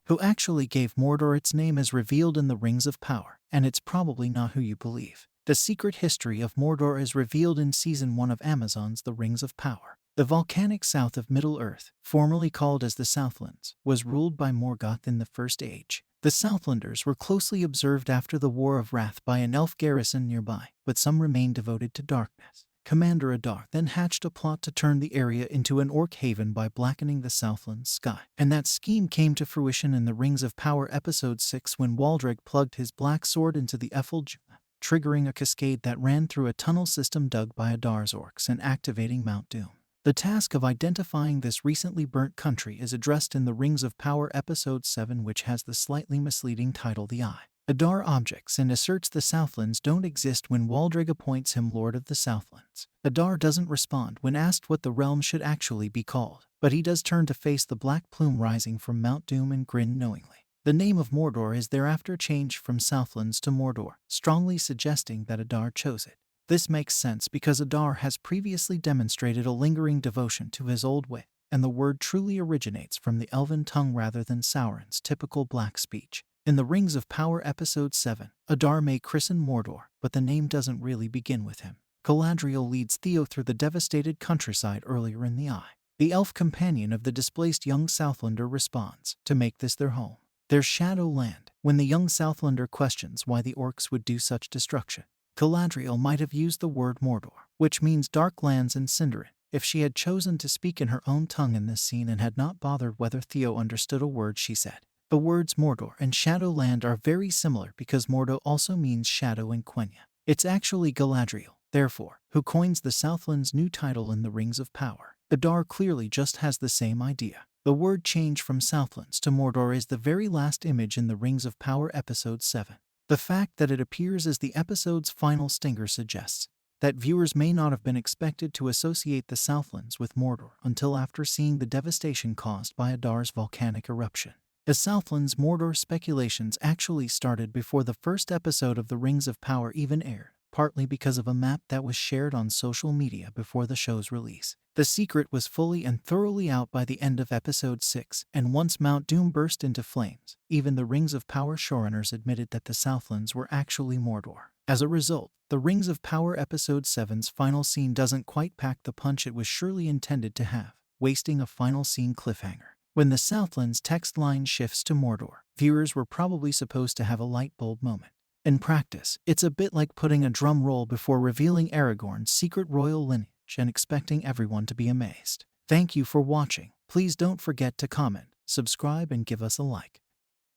Who actually gave Mordor its name is revealed in the Rings of Power, and it's probably not who you believe. The secret history of Mordor is revealed in Season 1 of Amazon's The Rings of Power. The volcanic south of Middle-earth, formerly called as the Southlands, was ruled by Morgoth in the First Age. The Southlanders were closely observed after the War of Wrath by an elf garrison nearby, but some remained devoted to darkness. Commander Adar then hatched a plot to turn the area into an orc haven by blackening the Southland's sky. And that scheme came to fruition in the Rings of Power Episode 6 when Waldreg plugged his black sword into the Effulge, triggering a cascade that ran through a tunnel system dug by Adar's orcs and activating Mount Doom. The task of identifying this recently burnt country is addressed in the Rings of Power Episode 7, which has the slightly misleading title The Eye. Adar objects and asserts the Southlands don't exist when Waldreg appoints him Lord of the Southlands. Adar doesn't respond when asked what the realm should actually be called, but he does turn to face the black plume rising from Mount Doom and grin knowingly. The name of Mordor is thereafter changed from Southlands to Mordor, strongly suggesting that Adar chose it. This makes sense because Adar has previously demonstrated a lingering devotion to his old way, and the word truly originates from the elven tongue rather than Sauron's typical black speech. In the Rings of Power Episode 7, Adar may christen Mordor, but the name doesn't really begin with him. Galadriel leads Theo through the devastated countryside earlier in The Eye. The elf companion of the displaced young Southlander responds to make this their home, their Shadowland. When the young Southlander questions why the orcs would do such destruction, Galadriel might have used the word Mordor, which means dark lands in Sindarin, if she had chosen to speak in her own tongue in this scene and had not bothered whether Theo understood a word she said. The words Mordor and Shadowland are very similar because Mordor also means shadow in Quenya. It's actually Galadriel, therefore, who coins the Southland's new title in the Rings of Power. Adar clearly just has the same idea. The word change from Southlands to Mordor is the very last image in the Rings of Power Episode 7. The fact that it appears as the episode's final stinger suggests that viewers may not have been expected to associate the Southlands with Mordor until after seeing the devastation caused by Adar's volcanic eruption. The Southlands Mordor speculations actually started before the first episode of The Rings of Power even aired, partly because of a map that was shared on social media before the show's release. The secret was fully and thoroughly out by the end of Episode 6, and once Mount Doom burst into flames, even the Rings of Power showrunners admitted that the Southlands were actually Mordor. As a result, the Rings of Power Episode 7's final scene doesn't quite pack the punch it was surely intended to have, wasting a final scene cliffhanger. When the Southlands text line shifts to Mordor, viewers were probably supposed to have a light bulb moment. In practice, it's a bit like putting a drum roll before revealing Aragorn's secret royal lineage and expecting everyone to be amazed. Thank you for watching. Please don't forget to comment, subscribe, and give us a like.